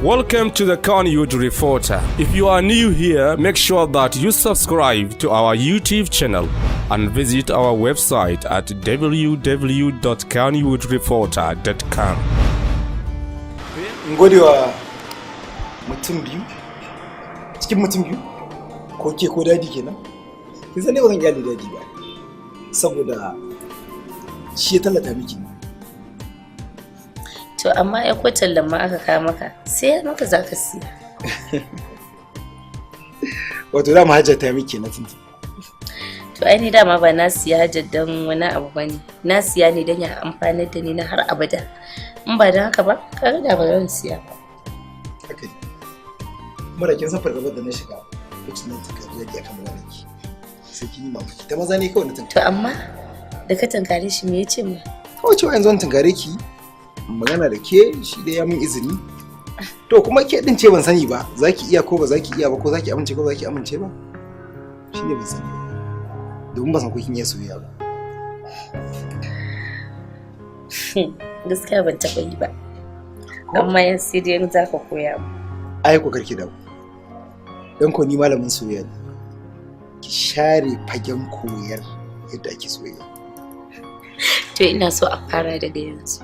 Welcome to the Kannywood Reporter. If you are new here, make sure that you subscribe to our YouTube channel and visit our website at www.kannywoodreporter.com. Ngodewa mutum biyu cikin mutum biyu ko ke ko dadi kenan kin san ne bazan iyali dadi ba saboda shi ya tallata miki. To amma ya ko tallan ma aka kawo maka sai maka zaka siya. Wato da mahajjata miki na tuntu. To ai ni dama ba na siya hajjadan wani abu bane. Na siya ne dan ya amfana da ni na har abada. In ba da haka ba kaga da ba zan siya ba. Okay. Mara kin san fargabar da na shiga lokacin da kika rage akan maganarki. Sai kin yi mamaki. Ta maza ne kawai na tuntu. To amma da ka tankare shi me yace mu? Kawai cewa yanzu an tankare ki magana da ke shi dai ya min izini. To kuma ke din ce ban sani ba zaki iya ko ba zaki iya ba ko zaki amince ko ba zaki amince ba. Shi ne ban sani ba. Domin ba san ko kin iya soyayya ba. Gaskiya ban taɓa yi ba. Amma yan sai dai za ka koya mu. Ai ko karki da ku. Dan ko ni malamin soyayya ne. Ki share fagen koyar yadda ake soyayya. To ina so a fara daga yanzu.